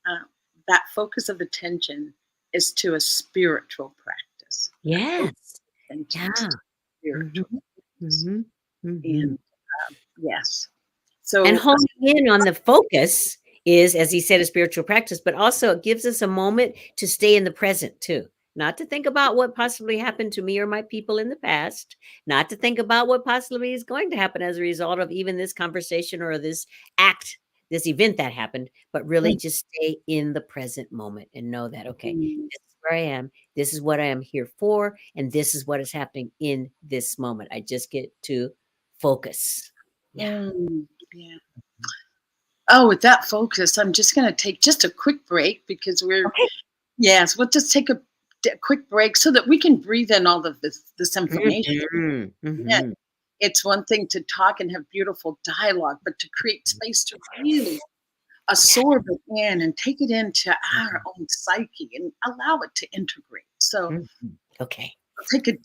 uh, that focus of attention is to a spiritual practice. That focus Yes. of attention to Yeah. Mhm. spiritual practice. Mhm. Mhm. And yes, And so honing in on the focus is, as he said, a spiritual practice, but also it gives us a moment to stay in the present too. Not to think about what possibly happened to me or my people in the past, not to think about what possibly is going to happen as a result of even this conversation or this act, this event that happened, but really just stay in the present moment and know that, okay, Mhm. this is where I am. This is what I am here for. And this is what is happening in this moment. I just get to focus. Yeah. Yeah. Oh, with that focus, I'm just going to take just a quick break because Okay. yes, we'll just take a quick break so that we can breathe in all of this information. Mhm, Yeah, mhm. it's one thing to talk and have beautiful dialogue, but to create space to really Yeah. absorb it in and take it into our Mhm, own psyche and allow it to integrate. So mhm. Okay. I'll take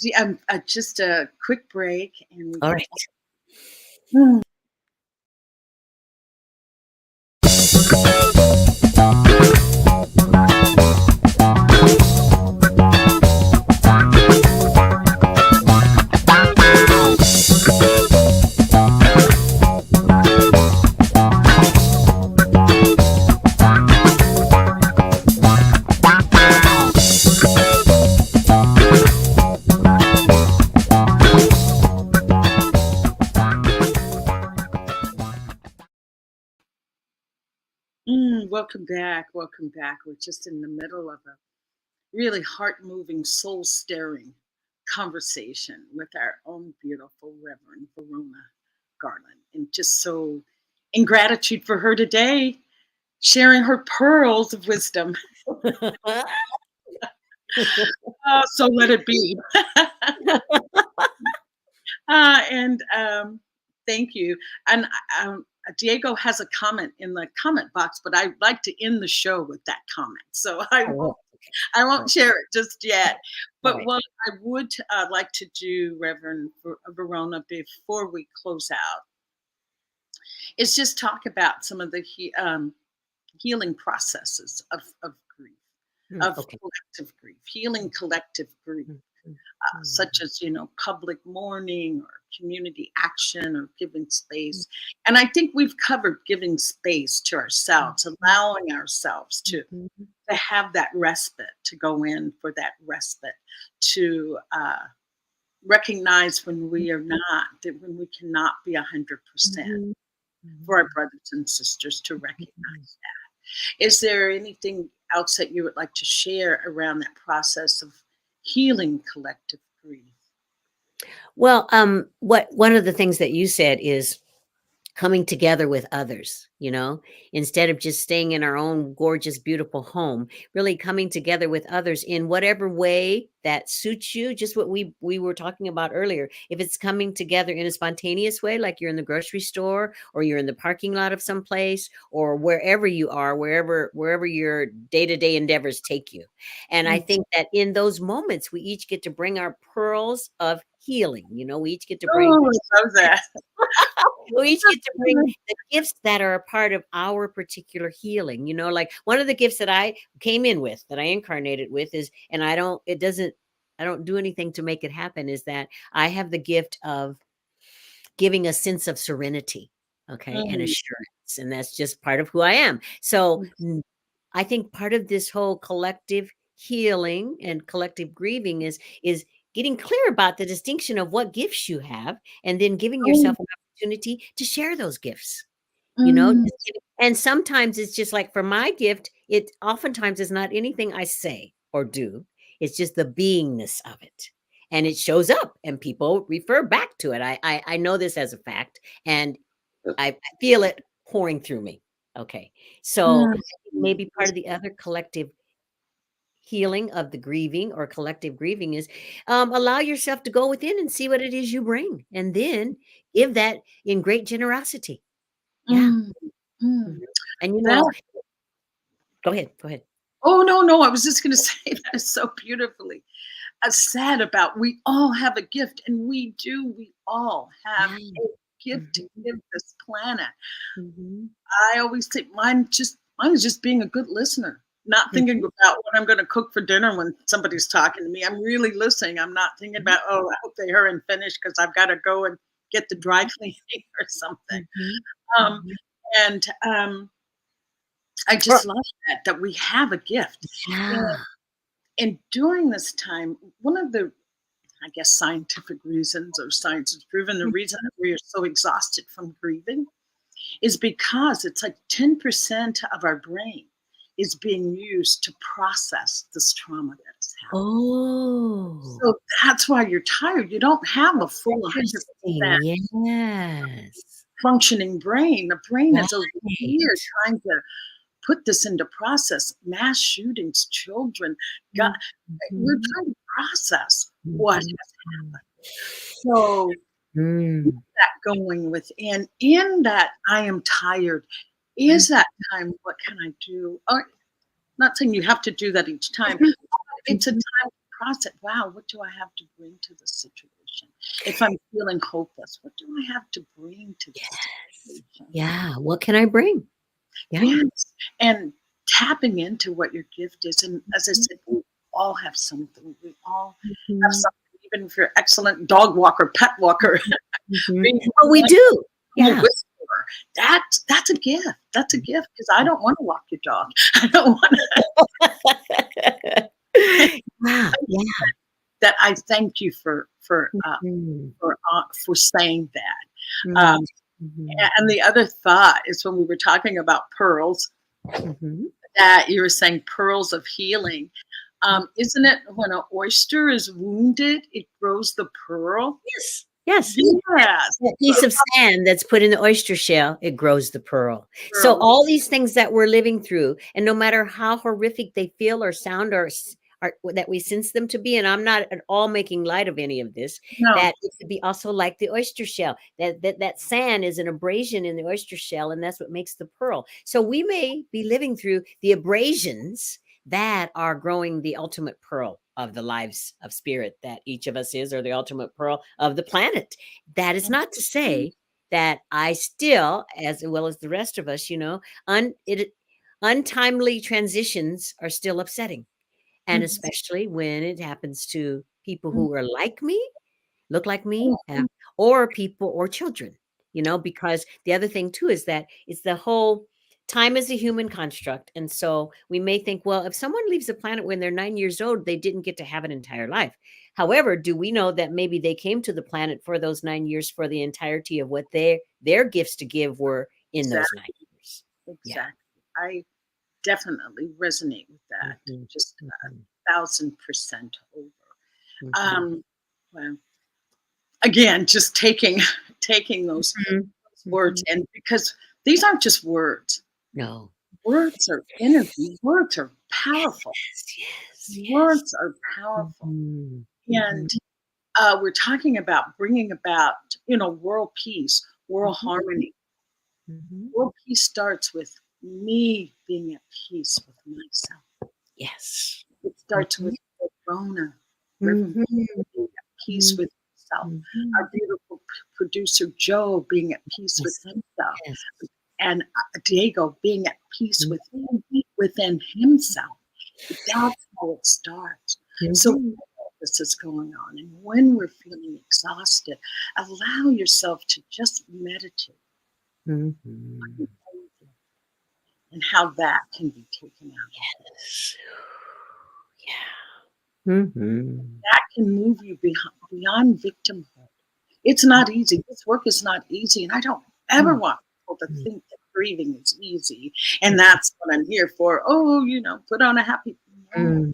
just a quick break and we All can right. talk. Mm. Welcome back. Welcome back. We're just in the middle of a really heart moving, soul stirring conversation with our own beautiful Reverend Verona Garland. And just so in gratitude for her today, sharing her pearls of wisdom. So let it be. And thank you. And Diego has a comment in the comment box, but I'd like to end the show with that comment. So I won't share it just yet. But what I would like to do, Reverend Verona, before we close out, is just talk about some of the healing processes of grief, of collective grief, healing collective grief. Such as, public mourning or community action or giving space. And I think we've covered giving space to ourselves, allowing ourselves to have that respite, to go in for that respite, to recognize when we are not, that when we cannot be 100% for our brothers and sisters, to recognize that. Is there anything else that you would like to share around that process of healing collective grief? Well, one of the things that you said is coming together with others, instead of just staying in our own gorgeous, beautiful home, really coming together with others in whatever way that suits you. Just what we were talking about earlier. If it's coming together in a spontaneous way, like you're in the grocery store or you're in the parking lot of some place or wherever you are, wherever your day-to-day endeavors take you. And I think that in those moments, we each get to bring our pearls of healing. We each get to bring that. We each get to bring the gifts that are a part of our particular healing. Like one of the gifts that I came in with, that I incarnated with is, and I don't do anything to make it happen, is that I have the gift of giving a sense of serenity, and assurance. And that's just part of who I am. So I think part of this whole collective healing and collective grieving is getting clear about the distinction of what gifts you have, and then giving yourself an opportunity to share those gifts, and sometimes it's just like, for my gift, it oftentimes is not anything I say or do. It's just the beingness of it. And it shows up and people refer back to it. I know this as a fact, and I feel it pouring through me. Okay. So maybe part of the other collective healing of the grieving or collective grieving is allow yourself to go within and see what it is you bring, and then give that in great generosity. And go ahead. Oh, no, I was just going to say that is so beautifully said about, we all have a gift, and we all have a gift to give this planet. I always think mine is just being a good listener. Not thinking about what I'm going to cook for dinner when somebody's talking to me. I'm really listening. I'm not thinking about, I hope they hurry and finish because I've got to go and get the dry cleaning or something. I just love that we have a gift. And during this time, one of the, I guess, scientific reasons, or science has proven the reason that we are so exhausted from grieving is because it's like 10% of our brain is being used to process this trauma that has happened. So that's why you're tired. You don't have a full 100% functioning brain. The brain is over here trying to put this into process. Mass shootings, children. God, we're trying to process what has happened. So that going within, in that I am tired, is that time, what can I do? Not saying you have to do that each time. It's a time to process. Wow, what do I have to bring to this situation? If I'm feeling hopeless, what do I have to bring to this situation? Yeah, what can I bring? Yes. And tapping into what your gift is. And as I said, we all have something. We all have something, even if you're an excellent dog walker, pet walker. We do. Whisperer. That's a gift. That's a gift, because I don't want to walk your dog. I don't want to. That I thank you for saying that. And the other thought is, when we were talking about pearls, that you were saying pearls of healing. Isn't it when an oyster is wounded, it grows the pearl? Yes. Yes. Yes. That piece of sand that's put in the oyster shell, it grows the pearl. So Pearl. all these things that we're living through, and no matter how horrific they feel or sound or that we sense them to be, and I'm not at all making light of any of this, No. that it could be also like the oyster shell. That sand is an abrasion in the oyster shell, and that's what makes the pearl. So we may be living through the abrasions that are growing the ultimate pearl of the lives of spirit that each of us is, or the ultimate pearl of the planet. That is not to say that I still, as well as the rest of us, untimely transitions are still upsetting. And especially when it happens to people who are like me, look like me, or people or children, because the other thing too is that it's the whole time is a human construct. And so we may think, well, if someone leaves the planet when they're 9 years old, they didn't get to have an entire life. However, do we know that maybe they came to the planet for those 9 years for the entirety of what their gifts to give were in those 9 years? Exactly. Yeah. I definitely resonate with that. Just 1,000% over. Well, again, just taking those words, and because these aren't just words. No. Words are energy. Words are powerful. Yes. Words are powerful. And we're talking about bringing about, world peace, world harmony. World peace starts with me being at peace with myself. Yes. It starts with Verona, being at peace with himself. Our beautiful producer Joe being at peace with himself, and Diego being at peace within himself. That's how it starts. So this is going on, and when we're feeling exhausted, allow yourself to just meditate. And how that can be taken out. Yes. Yeah. That can move you beyond victimhood. It's not easy. This work is not easy. And I don't ever want people to think that grieving is easy. And that's what I'm here for. Oh, put on a happy. No.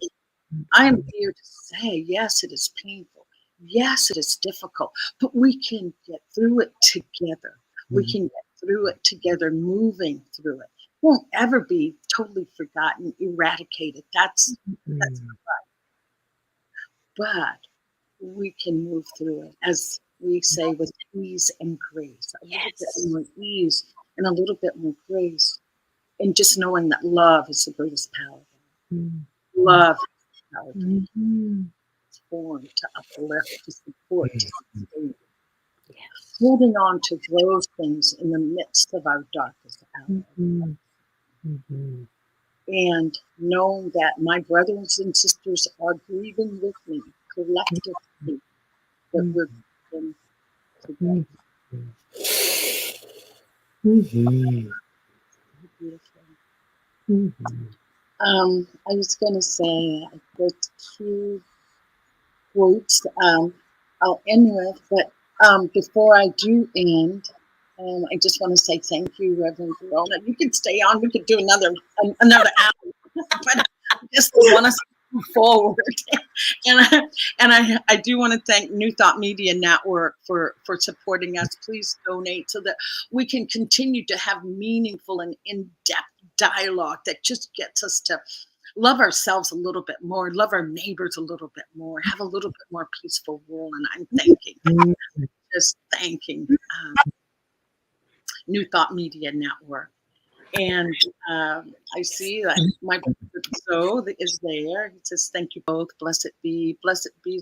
I am here to say, yes, it is painful. Yes, it is difficult. But we can get through it together. We can get through it together, moving through it. Won't ever be totally forgotten, eradicated. That's not right. But we can move through it, as we say, with ease and grace. A little bit more ease and a little bit more grace. And just knowing that love is the greatest power. Love is the power. It's born to uplift, to support, to sustain. Holding on to those things in the midst of our darkest hour. And knowing that my brothers and sisters are grieving with me collectively, that we're together. I was going to say there's 2 quotes I'll end with, but before I do end, I just want to say thank you, Reverend Verona. You can stay on. We could do another hour, but I just want us to move forward. And I do want to thank New Thought Media Network for supporting us. Please donate so that we can continue to have meaningful and in-depth dialogue that just gets us to love ourselves a little bit more, love our neighbors a little bit more, have a little bit more peaceful world. And I'm just thanking New Thought Media Network. And I see that my brother Zoe is there. He says, thank you both. Blessed be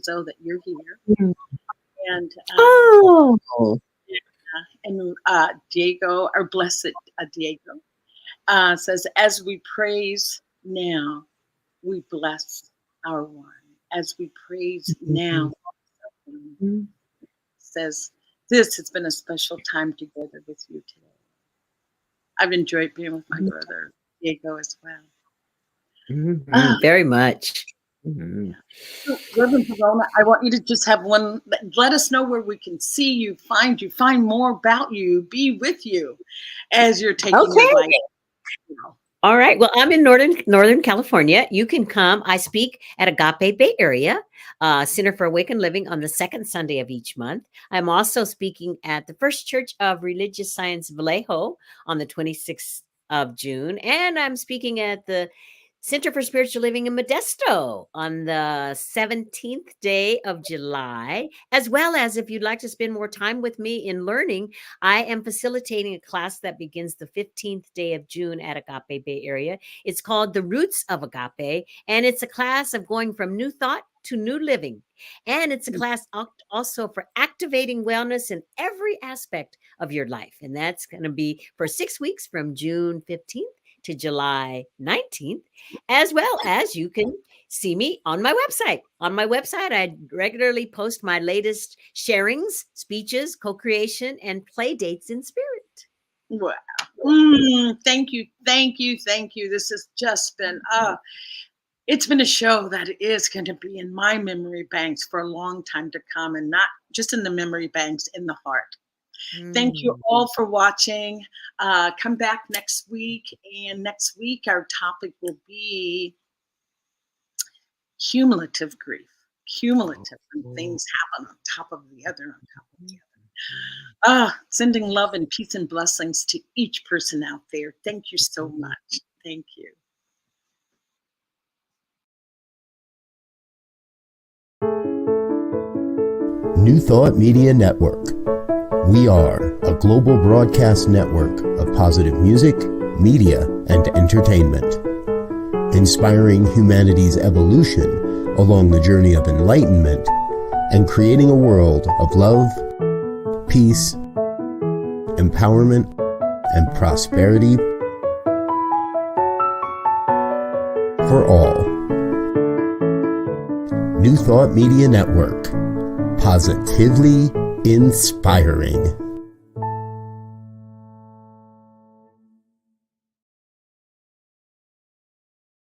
Zoe that you're here. And Diego, or blessed Diego, says, as we praise now, we bless our one. As we praise now, says, this has been a special time together with you today. I've enjoyed being with my brother Diego as well. Very much. So, Reverend Verona, I want you to just have one. Let us know where we can see you, find more about you, be with you as you're taking your life. All right. Well, I'm in Northern California. You can come. I speak at Agape Bay Area Center for Awakened Living on the second Sunday of each month. I'm also speaking at the First Church of Religious Science Vallejo on the 26th of June, and I'm speaking at the Center for Spiritual Living in Modesto on the 17th day of July, as well as if you'd like to spend more time with me in learning, I am facilitating a class that begins the 15th day of June at Agape Bay Area. It's called The Roots of Agape, and it's a class of going from new thought to new living. And it's a class also for activating wellness in every aspect of your life. And that's going to be for 6 weeks from June 15th to July 19th, as well as you can see me on my website. On my website, I regularly post my latest sharings, speeches, co-creation, and play dates in spirit. Wow. Thank you. Thank you. Thank you. This has just been, it's been a show that is going to be in my memory banks for a long time to come, and not just in the memory banks, in the heart. Thank you all for watching. Come back next week. And next week, our topic will be cumulative grief. Cumulative, when things happen on top of the other, on top of the other. Sending love and peace and blessings to each person out there. Thank you so much. Thank you. New Thought Media Network. We are a global broadcast network of positive music, media, and entertainment, inspiring humanity's evolution along the journey of enlightenment and creating a world of love, peace, empowerment, and prosperity for all. New Thought Media Network. Positively inspiring.